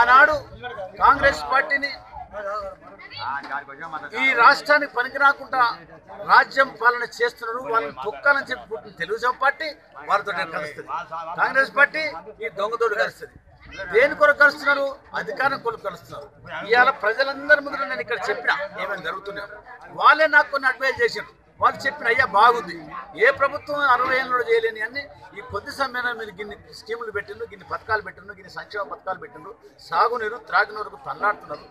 ఆనాడు కాంగ్రెస్ పార్టీని ఈ రాష్ట్రానికి పనికి రాకుండా రాజ్యం పాలన చేస్తున్నారు, వాళ్ళని తొక్కాలని చెప్పి పుట్టిన తెలుగుదేశం పార్టీ వారితో కలుస్తుంది. కాంగ్రెస్ పార్టీ ఈ దొంగతోడు కలుస్తుంది. దేని కొరకు కలుస్తున్నారు? అధికారం కొరకు కలుస్తున్నారు. ఇవాళ ప్రజలందరి ముందు నేను ఇక్కడ చెప్పిన ఏమైనా జరుగుతున్నాయి, వాళ్ళే నాకు కొన్ని అడ్వైజ్ చేశారు. వాళ్ళు చెప్పిన అయ్యా బాగుంది, ఏ ప్రభుత్వం 60 ఏళ్ళలో చేయలేని అన్ని ఈ కొద్ది సమయంలో మీరు గిన్ని స్కీములు పెట్టిండ్రు, గిన్ని పథకాలు పెట్టిండ్రు, గిన్ని సంక్షేమ పథకాలు పెట్టిండ్రు, సాగునీరు త్రాగునీరుకు తల్లాడుతున్నారు.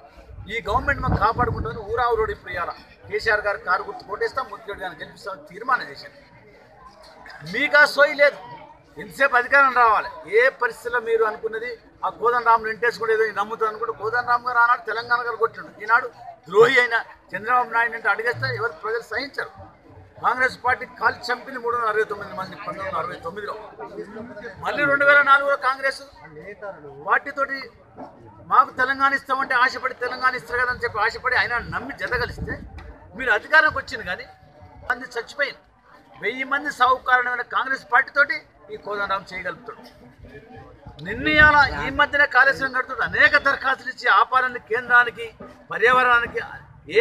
ఈ గవర్నమెంట్ మాకు కాపాడుకుంటుంది. ఊరావురోడు ఇప్పుడు ఇవాళ కేసీఆర్ గారు కారు గుర్తు కొట్టేస్తాం, ముద్దురెడ్డి గారిని గెలిపిస్తామని తీర్మానం చేశారు. మీకు ఆ సోయి లేదు. ఎంతసేపు అధికారం రావాలి. ఏ పరిస్థితుల్లో మీరు అనుకున్నది ఆ కోదండరాములు వెంటేసుకుంటే ఏదో నమ్ముతారు అనుకుంటే కోదండరామ్ గారు ఆనాడు తెలంగాణ గారు కొట్టిండు. ఈనాడు ద్రోహి అయిన చంద్రబాబు నాయుడు అంటే అడిగేస్తే ఎవరు ప్రజలు సహించారు. కాంగ్రెస్ పార్టీ కాల్ చంపిన 369 మంది 1969లో. మళ్ళీ 2004లో కాంగ్రెస్ పార్టీతోటి మాకు తెలంగాణ ఇస్తామంటే ఆశపడి తెలంగాణ ఇస్తారు కదని చెప్పి ఆశపడి ఆయన నమ్మి జతగలిస్తే మీరు అధికారంకి వచ్చింది. కానీ మంది చచ్చిపోయింది. 1000 మంది సాగుకారణమైన కాంగ్రెస్ పార్టీతోటి ఈ కోదండరాం చేయగలుగుతాడు. నిర్ణయాల ఈ మధ్యనే కాళేశ్వరం కడుతుంది. అనేక దరఖాస్తులు ఇచ్చి ఆపాలని కేంద్రానికి పర్యావరణానికి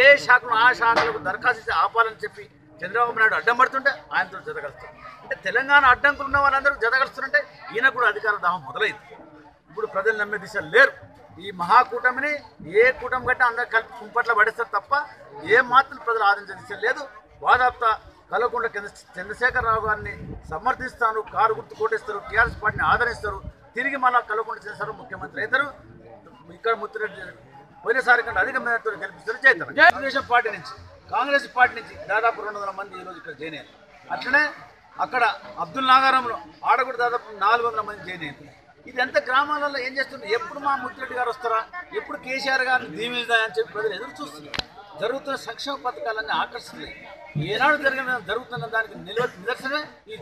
ఏ శాఖలు ఆ శాఖలకు దరఖాస్తు ఇచ్చి ఆపాలని చెప్పి చంద్రబాబు నాయుడు అడ్డం పడుతుంటే ఆయనతో జతగలుస్తారు. అంటే తెలంగాణ అడ్డంకులు ఉన్న వాళ్ళందరూ జతగలుస్తుంటే ఈయన కూడా అధికార దాహం మొదలైంది. ఇప్పుడు ప్రజలు నమ్మే దిశ లేరు. ఈ మహాకూటమిని ఏ కూటమి గట్ట అందరూ కలిపి కుంపట్ల పడేస్తారు తప్ప ఏ మాత్రం ప్రజలు ఆదరించే దిశ లేదు. వాదాప్త కలవకుండా చంద్రశేఖరరావు గారిని సమర్థిస్తాను, కారు గుర్తు కోటేస్తారు, టీఆర్ఎస్ పార్టీని ఆదరిస్తారు. తిరిగి మళ్ళా కలవకుండా చేస్తారు, ముఖ్యమంత్రి అవుతారు. ఇక్కడ ముత్తిరెడ్డి పోయినసారి కంటే అధిక మేరతో గెలిపిస్తారు చేస్తారు. తెలుగుదేశం పార్టీ నుంచి కాంగ్రెస్ పార్టీ నుంచి దాదాపు 200 మంది ఈరోజు ఇక్కడ జాయిన్ అయ్యారు. అట్లనే అక్కడ అబ్దుల్ నాగారంలో ఆడ కూడా దాదాపు 400 మంది జాయిన్ అయ్యారు. ఇది ఎంత గ్రామాలలో ఏం చేస్తుంది? ఎప్పుడు మా ముత్తిరెడ్డి గారు వస్తారా, ఎప్పుడు కేసీఆర్ గారిని దీవిస్తాయని చెప్పి ప్రజలు ఎదురు చూస్తున్నారు. జరుగుతున్న సంక్షేమ పథకాలన్నీ ఆకర్షిస్తున్నాయి. ఏనాడు జరుగుతున్న దానికి నిదర్శనమే ఈ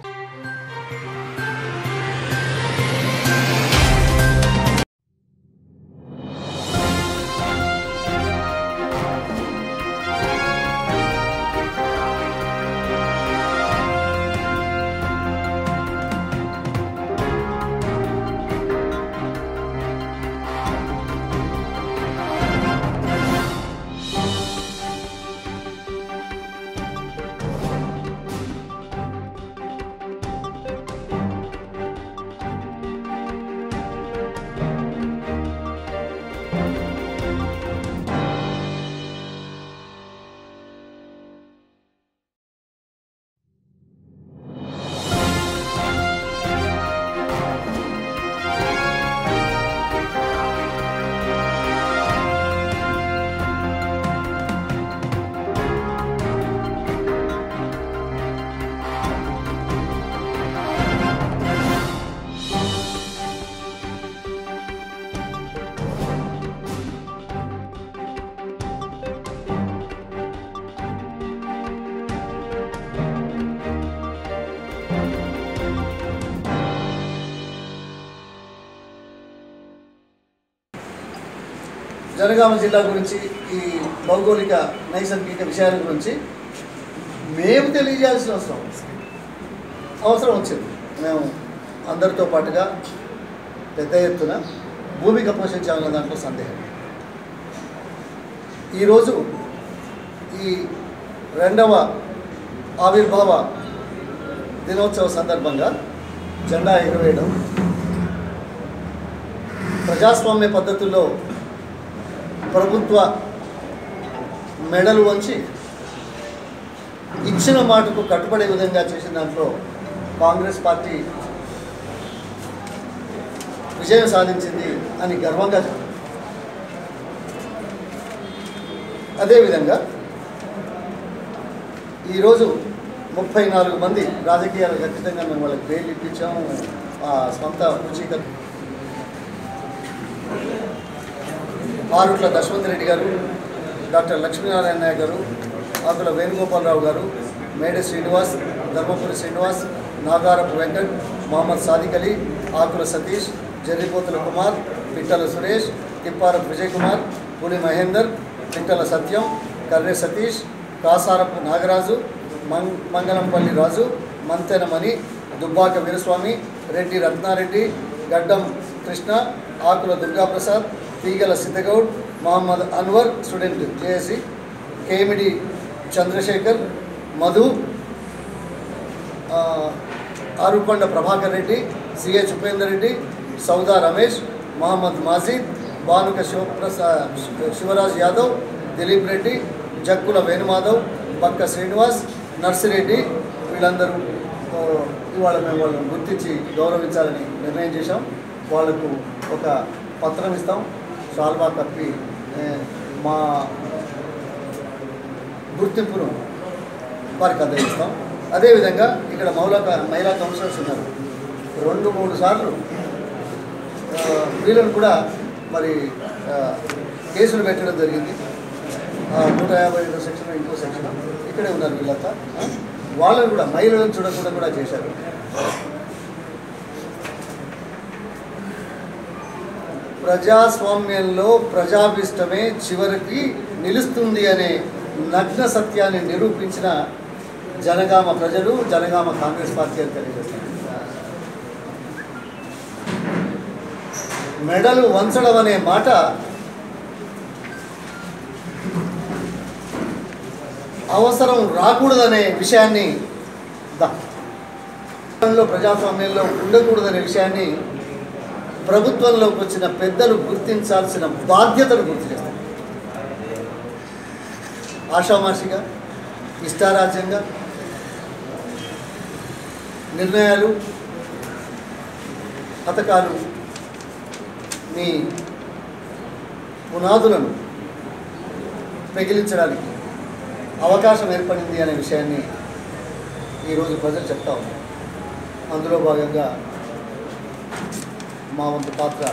జనగామ జిల్లా గురించి ఈ భౌగోళిక నైసర్గిక విషయాల గురించి మేము తెలియజేయాల్సిన అవసరం వచ్చింది. మేము అందరితో పాటుగా పెద్ద ఎత్తున భూమిక పోషించాలన్న దాంట్లో సందేహం. ఈరోజు ఈ 2వ ఆవిర్భావ దినోత్సవ సందర్భంగా జెండా ఎగురవేయడం, ప్రజాస్వామ్య పద్ధతుల్లో ప్రభుత్వ మెడలు వంచి ఇచ్చిన మాటకు కట్టుబడే విధంగా చేసిన దాంట్లో కాంగ్రెస్ పార్టీ విజయం సాధించింది అని గర్వంగా చెప్తారు. అదేవిధంగా ఈరోజు 34 మంది రాజకీయాలు ఖచ్చితంగా మేము వాళ్ళకి బెయిల్ ఇప్పించాము. స్వంత ఉచిత ఆరుట్ల దశవంత్ రెడ్డి గారు, డాక్టర్ లక్ష్మీనారాయణ నాయక్ గారు, ఆకుల వేణుగోపాలరావు గారు, మేడే శ్రీనివాస్, ధర్మపురి శ్రీనివాస్, నాగారపు వెంకట్, మహమ్మద్ సాదిక్ అలీ, ఆకుల సతీష్, జర్రిపోతుల కుమార్, పిట్టల సురేష్, తిప్పారపు విజయ్ కుమార్, పులి మహేందర్, పిట్టల సత్యం, కర్రె సతీష్, కాసారపు నాగరాజు, మంగళంపల్లి రాజు, మంతెన మణి, దుబ్బాక వీరస్వామి, రెడ్డి రత్నారెడ్డి, గడ్డం Krishna, Akula Durgaprasad, Teegala Siddhagoud, Mohammed Anwar student JAC, Kemidi Chandrashekar, Madhu, Arukonda Prabhakar Reddy, CH Upender Reddy, Sauda Ramesh, Mohammed Majeed, Banuka Shivaraj Yadav, Dilip Reddy, Jakkula Venumadhav, Bakka Srinivas, Narsireddy, వీళ్ళందరూ ఇవాళ మేము వాళ్ళని గుర్తించి గౌరవించాలని నిర్ణయం చేశాం. వాళ్లకు ఒక పత్రం ఇస్తాం, షాల్వా కప్పి మా గుర్తింపును వారికి అందజేస్తాం. అదేవిధంగా ఇక్కడ మహిళా కౌన్సిలర్స్ ఉన్నారు. 2-3 సార్లు వీళ్ళను కూడా మరి కేసులు పెట్టడం జరిగింది. 155 సెక్షన్, ఇంకో సెక్షన్ ఇక్కడే ఉన్నారు వీళ్ళంతా. వాళ్ళని కూడా మహిళలను చూడకుండా కూడా చేశారు. ప్రజాస్వామ్యంలో ప్రజాభిష్టమే చివరికి నిలుస్తుంది అనే నగ్న సత్యాన్ని నిరూపించిన జనగామ ప్రజలు, జనగామ కాంగ్రెస్ పార్టీ అని తెలియజేస్తారు. మెడలు వంచడం అనే మాట అవసరం రాకూడదనే విషయాన్ని, ప్రజాస్వామ్యంలో ఉండకూడదనే విషయాన్ని ప్రభుత్వంలోకి వచ్చిన పెద్దలు గుర్తించాల్సిన బాధ్యతను గుర్తు చేస్తారు. ఆషామాషిగా, ఇష్టారాజ్యంగా నిర్ణయాలు, పథకాలు మీ పునాదులను పెగిలించడానికి అవకాశం ఏర్పడింది అనే విషయాన్ని ఈరోజు ప్రజలు చెప్తా ఉన్నారు. అందులో భాగంగా మా వంతు పాత్ర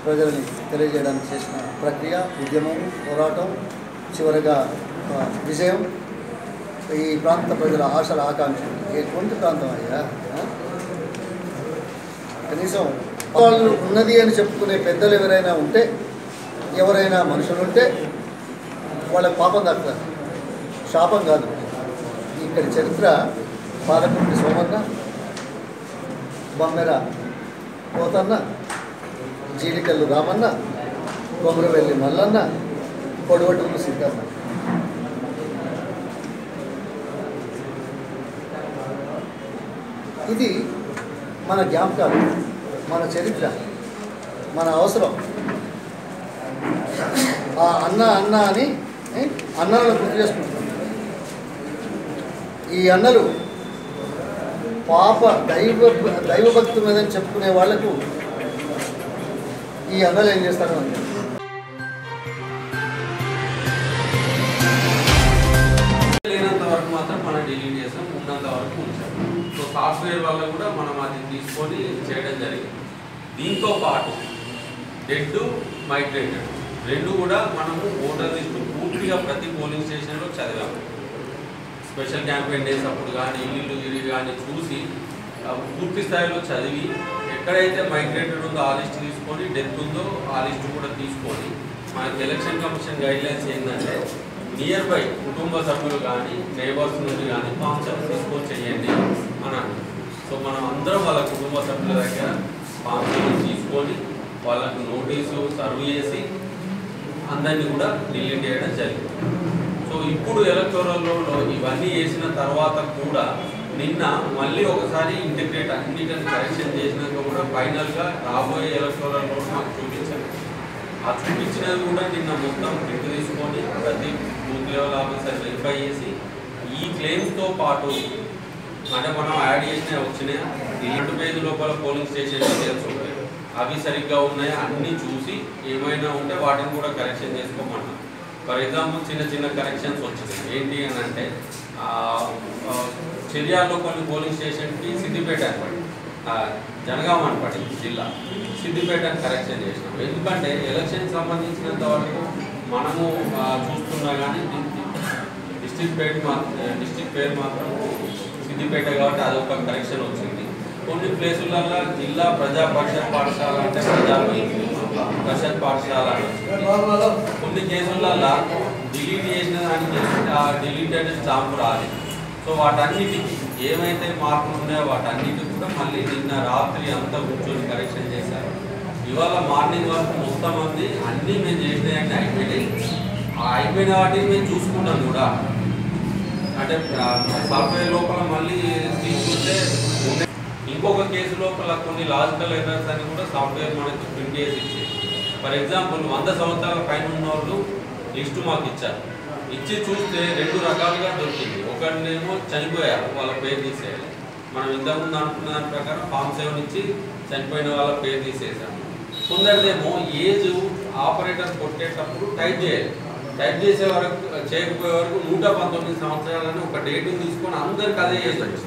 ప్రజలని తెలియజేయడానికి చేసిన ప్రక్రియ, ఉద్యమం, పోరాటం, చివరిగా విజయం. ఈ ప్రాంత ప్రజల ఆశల ఆకాంక్షలు ఎటువంటి ప్రాంతం అయ్యా? కనీసం వాళ్ళు ఉన్నది అని చెప్పుకునే పెద్దలు ఎవరైనా ఉంటే, ఎవరైనా మనుషులు ఉంటే వాళ్ళకి పాపం దక్కుతారు, శాపం కాదు. ఇక్కడి చరిత్ర పాలకుడి సోమన్న, బొమ్మెర పోతన్న, జీడికల్లు రామన్న, కొమరవెల్లి మల్లన్న, కొడవటూరు సిద్ధన్న. ఇది మన జ్ఞాపకాలు, మన చరిత్ర, మన అవసరం. ఆ అన్న అని అన్నలను గుర్తు చేసుకుంటున్నాం. ఈ అన్నలు పాప దైవభక్తి మీదని చెప్పుకునే వాళ్లకు ఈ అన్నలు ఏం చేస్తారు అంటే, లేనంత వరకు మాత్రం మనం డిలీట్ చేస్తాం, ఉన్నంత వరకు ఉంచాం. సో సాఫ్ట్వేర్ వల్ల కూడా మనం అది తీసుకొని చేయడం జరిగింది. దీంతో పాటు డెడ్, మైగ్రేటెడ్ రెండు కూడా మనము ఓటర్ లిస్టు పూర్తిగా ప్రతి పోలింగ్ స్టేషన్లో చదివాము. స్పెషల్ క్యాంపెయిన్ డేస్ అప్పుడు కానీ ఇల్లు కానీ చూసి పూర్తి స్థాయిలో చదివి, ఎక్కడైతే మైగ్రేటెడ్ ఉందో ఆ లిస్ట్ తీసుకొని, డెత్ ఉందో ఆ లిస్టు కూడా తీసుకొని, మనకి ఎలక్షన్ కమిషన్ గైడ్లైన్స్ ఏంటంటే నియర్ బై కుటుంబ సభ్యులు కానీ నేబర్స్ నుండి కానీ ఫామ్స్ తీసుకొని చేయండి అని. సో మనం అందరం వాళ్ళ కుటుంబ సభ్యుల దగ్గర ఫామ్స్ తీసుకొని వాళ్ళకు నోటీసు సర్వ్ చేసి అందరినీ కూడా డిలీట్ చేయడం జరిగింది. సో ఇప్పుడు ఎలక్టోరల్లో ఇవన్నీ చేసిన తర్వాత కూడా నిన్న మళ్ళీ ఒకసారి ఇంటిగ్రేట్ అన్నిటిని కరెక్షన్ చేసినాక కూడా ఫైనల్గా రాబోయే ఎలక్టోరల్లో మాకు చూపించారు. ఆ చూపించినది కూడా నిన్న మొత్తం ప్రింట్ తీసుకొని ప్రతి బూత్ లెవెల్ ఆఫీసర్ వెరిఫై చేసి ఈ క్లెయిమ్స్తో పాటు అంటే మనం యాడ్ చేసిన వచ్చినాయి 2 పేజీ లోపల పోలింగ్ స్టేషన్ డీటెయిల్స్ ఉంటాయి, అవి సరిగ్గా ఉన్నాయా అన్నీ చూసి ఏమైనా ఉంటే వాటిని కూడా కరెక్షన్ చేసుకోమన్నాం. ఫర్ ఎగ్జాంపుల్ చిన్న కరెక్షన్స్ వచ్చినాయి. ఏంటి అని అంటే చర్యాల్లో కొన్ని పోలింగ్ స్టేషన్కి సిద్దిపేట అనపడి, జనగామ అనపడి జిల్లా సిద్దిపేట కరెక్షన్ చేసినాం. ఎందుకంటే ఎలక్షన్ సంబంధించినంత వరకు మనము చూస్తున్నా కానీ డిస్ట్రిక్ట్ పేరు మాత్రం సిద్దిపేట కాబట్టి అదొక కరెక్షన్ వచ్చింది. కొన్ని ప్లేసులలో జిల్లా ప్రజా పరిషత్ పాఠశాల అంటే పరిషత్ పాఠశాల అని వచ్చింది. కొన్ని కేసులలో డిలీట్ చేసిన దానికి ఆ డిలీటెడ్ స్టాంప్ రాలేదు. సో వాటన్నిటికీ ఏమైతే మార్పులు ఉన్నాయో వాటన్నిటికి కూడా మళ్ళీ నిన్న రాత్రి అంతా కూర్చొని కరెక్షన్ చేశారు. ఇవాళ మార్నింగ్ వరకు మొత్తం మంది అన్నీ మేము చేసినాయంటే అయిపోయినాయి. ఆ అయిపోయిన వాటిని మేము చూసుకుంటాం కూడా. అంటే సాఫ్ట్వేర్ లోపల మళ్ళీ తీసుకుంటే ఇంకొక కేసు లోపల కొన్ని లాజికల్ ఎర్రర్స్ అని కూడా సాఫ్ట్వేర్ మనకి ప్రింట్ చేసి ఇచ్చేది. ఫర్ ఎగ్జాంపుల్ 100 సంవత్సరాల పైన ఉన్న వాళ్ళు లిస్టు మాకు ఇచ్చారు. ఇచ్చి చూస్తే 2 రకాలుగా దొరికింది. ఒకటినేమో చనిపోయారు, వాళ్ళ పేరు తీసేయాలి. మనం ఇంతకుముందు అనుకున్న దాని ప్రకారం ఫామ్ 7 ఇచ్చి చనిపోయిన వాళ్ళ పేరు తీసేసాము. కొందరిదేమో ఏజ్ ఆపరేటర్ కొట్టేటప్పుడు టైప్ చేయాలి. టైప్ చేసే వరకు చేయకపోయే వరకు 119 సంవత్సరాలని ఒక డేట్ని తీసుకొని అందరికి అదే చేశాడు.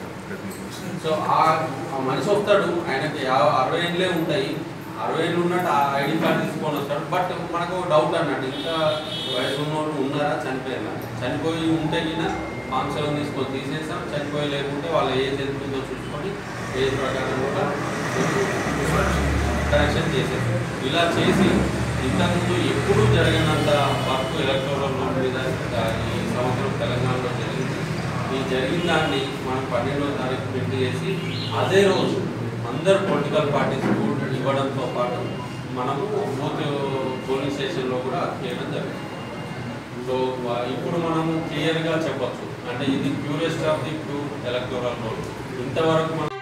సో ఆ మనిషి వస్తాడు, ఆయనకి 60 ఏళ్ళే ఉంటాయి, 60 ఏళ్ళు ఉన్నట్టు ఆ ఐడి కార్డు తీసుకొని వస్తాడు. బట్ మనకు డౌట్ అన్నట్టు ఇంకా వయసు ఉన్నోళ్ళు ఉన్నారా, చనిపోయారా. చనిపోయి ఉంటే కింద ఫామ్ 7 తీసుకొని తీసేస్తాం. చనిపోయి లేకుంటే వాళ్ళ ఏజ్ ఎంత ఉందో చూసుకొని ఏజ్ ప్రకారం కూడా కరెక్షన్ చేసేస్తాం. ఇలా చేసి ఇంతకుముందు ఎప్పుడూ జరిగినంత వర్క్ ఎలక్టోరల్ రోడ్ మీద ఈ సంవత్సరం తెలంగాణలో జరిగింది. ఈ జరిగిన దాన్ని మనం 12వ తారీఖు ప్రింట్ చేసి అదే రోజు అందరు పొలిటికల్ పార్టీస్ ఇవ్వడంతో పాటు మనము బూత్ పోలింగ్ స్టేషన్లో కూడా చేయడం జరిగింది. సో ఇప్పుడు మనం క్లియర్గా చెప్పచ్చు, అంటే ఇది purest of the pure electoral road. ఇంతవరకు మనం